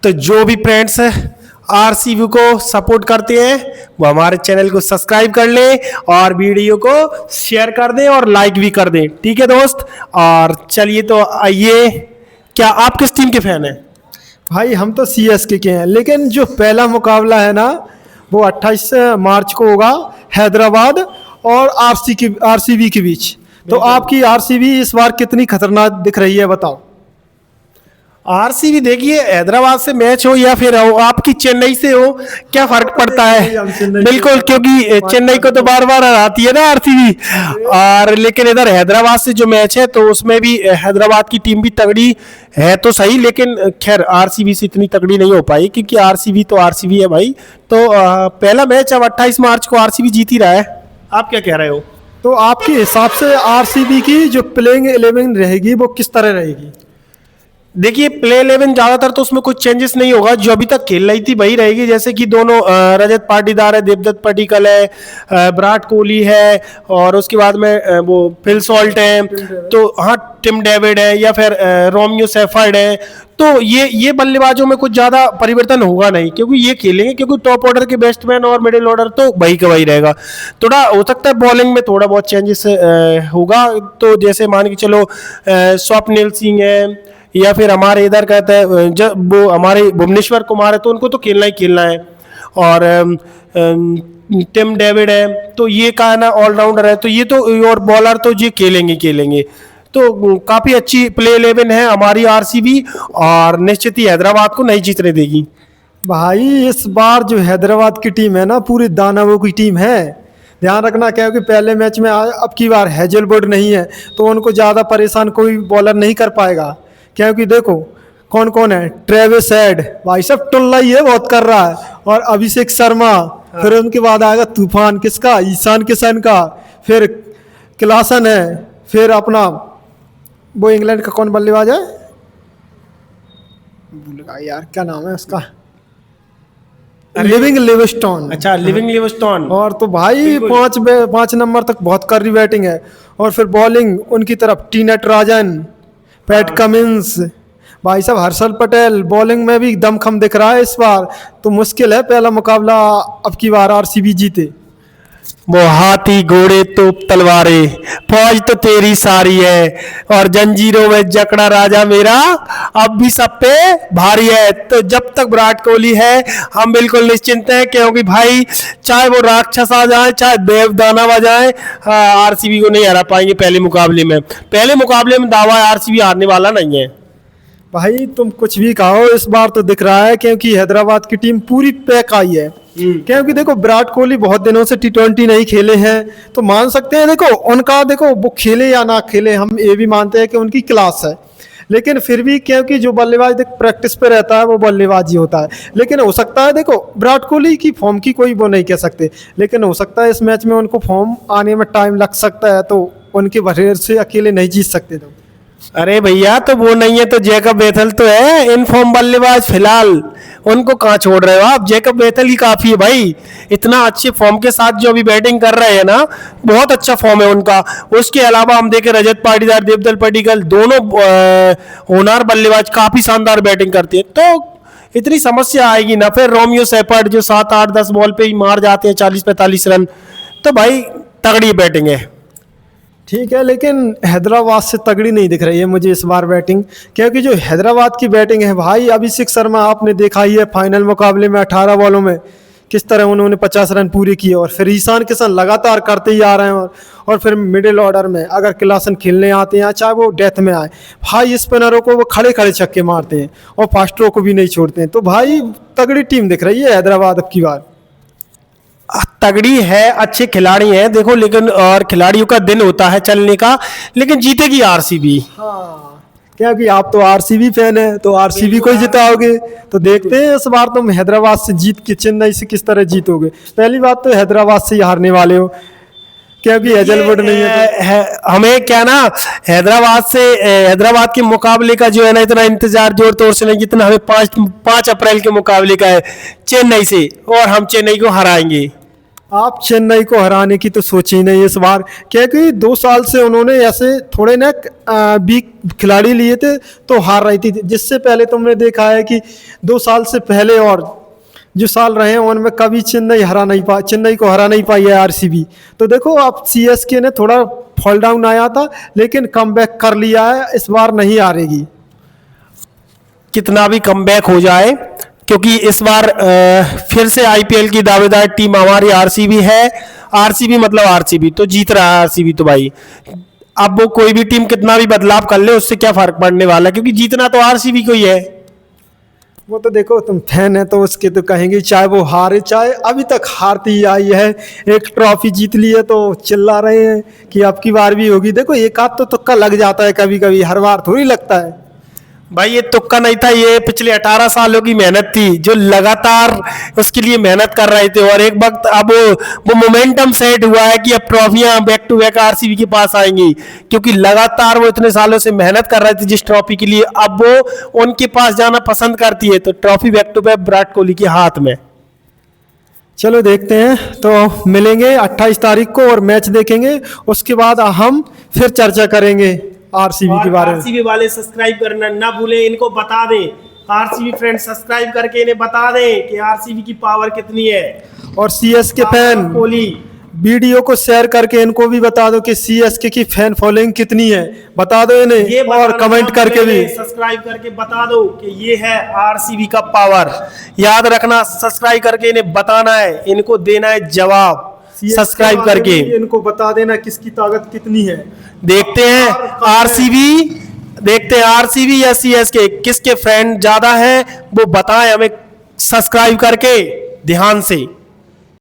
तो जो भी फ्रेंड्स आरसीबी को सपोर्ट करते हैं वो हमारे चैनल को सब्सक्राइब कर लें और वीडियो को शेयर कर दें और लाइक भी कर दें। ठीक है दोस्त। और चलिए तो आइए, क्या आप किस टीम के फैन हैं? भाई हम तो सीएसके के हैं, लेकिन जो पहला मुकाबला है ना वो 28 मार्च को होगा हैदराबाद और आरसीबी के बीच। तो आपकी आरसीबी इस बार कितनी खतरनाक दिख रही है बताओ। आरसीबी देखिए, हैदराबाद से मैच हो या फिर हो आपकी चेन्नई से हो, क्या फर्क पड़ता है? बिल्कुल, क्योंकि चेन्नई को तो बार बार हराती है ना आरसीबी। और लेकिन इधर हैदराबाद से जो मैच है तो उसमें भी हैदराबाद की टीम भी तगड़ी है तो सही, लेकिन खैर आरसीबी से इतनी तगड़ी नहीं हो पाई क्योंकि आरसीबी तो आरसीबी है भाई। तो पहला मैच अब 28 मार्च को आरसीबी जीत ही रहा है। आप क्या कह रहे हो? तो आपके हिसाब से आरसीबी की जो प्लेइंग 11 रहेगी वो किस तरह रहेगी? देखिए, प्ले 11 ज्यादातर तो उसमें कुछ चेंजेस नहीं होगा, जो अभी तक खेल रही थी वही रहेगी। जैसे कि दोनों रजत पाटीदार है, देवदत्त पडिक्कल है, विराट कोहली है और उसके बाद में वो फिल सॉल्ट है, तो हाँ टिम डेविड है या फिर रोमियो सेफर्ड है। तो ये बल्लेबाजों में कुछ ज्यादा परिवर्तन होगा नहीं क्योंकि ये खेलेंगे, क्योंकि टॉप ऑर्डर के बैट्समैन और मिडिल ऑर्डर तो वही का वही रहेगा। थोड़ा हो सकता है बॉलिंग में थोड़ा बहुत चेंजेस होगा, तो जैसे मान के चलो स्वप्निल सिंह है या फिर हमारे इधर कहते हैं जब वो हमारे भुवनेश्वर कुमार है तो उनको तो खेलना ही खेलना है। और टिम डेविड है, तो ये का है ना ऑलराउंडर है, तो ये तो और बॉलर तो ये खेलेंगे। तो काफी अच्छी प्ले 11 है हमारी आरसीबी और निश्चित ही हैदराबाद को नहीं जीतने देगी। भाई इस बार जो हैदराबाद की टीम है ना पूरी दानवों की टीम है। ध्यान रखना क्या है कि पहले मैच में अब की बार हेजलवुड नहीं है तो उनको ज़्यादा परेशान कोई बॉलर नहीं कर पाएगा। क्योंकि देखो कौन कौन है, ट्रेविस हेड भाई सब टुल्ला ही है, बहुत कर रहा है, और अभिषेक शर्मा। फिर उनके बाद आएगा तूफान किसका, ईशान किशन का, फिर क्लासन है, फिर अपना वो इंग्लैंड का कौन बल्लेबाज है, भूल गया यार क्या नाम है उसका, लिविंग लिविंगस्टोन। अच्छा, लिविंग लिविंगस्टोन। और तो भाई 5 नंबर तक बहुत कर रही बैटिंग है। और फिर बॉलिंग उनकी तरफ टी नटराजन, पैट कमिंस, भाई साहब हर्षल पटेल। बॉलिंग में भी दमखम दिख रहा है इस बार। तो मुश्किल है पहला मुकाबला अब की बार आरसीबी जीते। वो हाथी घोड़े तोप तलवारें, फौज तो तेरी सारी है और जंजीरों में जकड़ा राजा मेरा अब भी सब पे भारी है। तो जब तक विराट कोहली है हम बिल्कुल निश्चिंत हैं, क्योंकि भाई चाहे वो राक्षस आ जाए चाहे देव दानव आ जाए, आरसीबी को नहीं हरा पाएंगे पहले मुकाबले में। पहले मुकाबले में दावा है आरसीबी हारने वाला नहीं है। भाई तुम कुछ भी कहो, इस बार तो दिख रहा है क्योंकि हैदराबाद की टीम पूरी पैक आई है। क्योंकि देखो विराट कोहली बहुत दिनों से T20 नहीं खेले हैं, तो मान सकते हैं देखो उनका, देखो वो खेले या ना खेले हम ये भी मानते हैं कि उनकी क्लास है, लेकिन फिर भी क्योंकि जो बल्लेबाज देख प्रैक्टिस पे रहता है वो बल्लेबाज ही होता है। लेकिन हो सकता है देखो विराट कोहली की फॉर्म की कोई वो नहीं कह सकते, लेकिन हो सकता है इस मैच में उनको फॉर्म आने में टाइम लग सकता है, तो उनके वजह से अकेले नहीं जीत सकते। तो अरे भैया, तो वो नहीं है तो जैकब बेथल तो है इन फॉर्म बल्लेबाज फिलहाल, उनको कहाँ छोड़ रहे हो आप? जैकब बेथल ही काफी है भाई, इतना अच्छे फॉर्म के साथ जो अभी बैटिंग कर रहे हैं ना, बहुत अच्छा फॉर्म है उनका। उसके अलावा हम देखें रजत पाटीदार, देवदत्त पडिक्कल, दोनों होनहार बल्लेबाज काफी शानदार बैटिंग करते हैं, तो इतनी समस्या आएगी ना। फिर रोमियो सेफर्ड जो 7, 8, 10 बॉल पे ही मार जाते हैं 40-45 रन, तो भाई तगड़ी बैटिंग है। ठीक है, लेकिन हैदराबाद से तगड़ी नहीं दिख रही है मुझे इस बार बैटिंग, क्योंकि जो हैदराबाद की बैटिंग है भाई, अभिषेक शर्मा आपने देखा ही है फाइनल मुकाबले में 18 बॉलों में किस तरह उन्होंने 50 रन पूरे किए। और फिर ईशान किशन लगातार करते ही आ रहे हैं। और फिर मिडिल ऑर्डर में अगर क्लासन खेलने आते हैं चाहे वो डेथ में आए, भाई स्पिनरों को वो खड़े खड़े छक्के मारते हैं और फास्टरों को भी नहीं छोड़ते हैं। तो भाई तगड़ी टीम दिख रही है हैदराबाद अब की बार। तगड़ी है, अच्छे खिलाड़ी हैं देखो, लेकिन और खिलाड़ियों का दिन होता है चलने का, लेकिन जीतेगी आरसीबी। हाँ, क्योंकि आप तो आरसीबी फैन है तो आरसीबी को ही जिताओगे। तो देखते हैं इस बार तुम हैदराबाद से जीत के चेन्नई से किस तरह जीतोगे। पहली बात तो हैदराबाद से ही हारने वाले हो क्योंकि हेजलवुड नहीं है, तो हमें क्या ना हैदराबाद से, हैदराबाद के मुकाबले का जो है ना इतना इंतजार जोर तोड़ से नहीं जितना हमें 5 अप्रैल के मुकाबले का है चेन्नई से, और हम चेन्नई को हराएंगे। आप चेन्नई को हराने की तो सोची ही नहीं इस बार, क्योंकि 2 साल से उन्होंने ऐसे थोड़े ना वीक खिलाड़ी लिए थे तो हार रही थी। जिससे पहले तुमने देखा है कि 2 साल से पहले और जो साल रहे हैं उनमें कभी चेन्नई को हरा नहीं पाई है आरसीबी। तो देखो अब सीएसके ने थोड़ा फॉल डाउन आया था लेकिन कमबैक कर लिया है, इस बार नहीं हारेगी। कितना भी कमबैक हो जाए, क्योंकि इस बार फिर से आईपीएल की दावेदार टीम हमारी आरसीबी है। आरसीबी मतलब आरसीबी तो जीत रहा है आरसीबी तो भाई, अब वो कोई भी टीम कितना भी बदलाव कर ले उससे क्या फर्क पड़ने वाला, क्योंकि जीतना तो आरसीबी को ही है। वो तो देखो तुम फैन है तो उसके तो कहेंगे, चाहे वो हारे चाहे अभी तक हारती ही आई है, एक ट्रॉफी जीत ली है तो चिल्ला रहे हैं कि अब की बार भी होगी। देखो एक आध तो तुक्का लग जाता है कभी कभी, हर बार थोड़ी लगता है भाई। ये तुक्का नहीं था, ये पिछले 18 सालों की मेहनत थी जो लगातार उसके लिए मेहनत कर रहे थे, और एक वक्त अब वो मोमेंटम सेट हुआ है कि अब ट्रॉफियां बैक टू बैक आरसीबी के पास आएंगी, क्योंकि लगातार वो इतने सालों से मेहनत कर रहे थे जिस ट्रॉफी के लिए, अब वो उनके पास जाना पसंद करती है। तो trophy back to back Virat Kohli के हाथ में। चलो देखते हैं, तो मिलेंगे 28 तारीख को और मैच देखेंगे, उसके बाद हम फिर चर्चा करेंगे आरसीबी के बारे में। आरसीबी वाले सब्सक्राइब करना ना भूलें, इनको बता दें, आरसीबी फ्रेंड सब्सक्राइब करके इन्हें बता दें कि आरसीबी की पावर कितनी है। और सीएसके फैन कोहली वीडियो को शेयर करके इनको भी बता दो कि सीएसके की फैन फॉलोइंग कितनी है, बता दो इन्हें, और कमेंट करके भी सब्सक्राइब करके बता दो कि ये है आरसीबी का पावर। याद रखना, सब्सक्राइब करके इन्हें बताना है, इनको देना है जवाब सब्सक्राइब करके, इनको बता देना किसकी ताकत कितनी है। देखते हैं आरसीबी या सीएसके किसके फैन ज्यादा हैं, वो बताएं हमें सब्सक्राइब करके ध्यान से।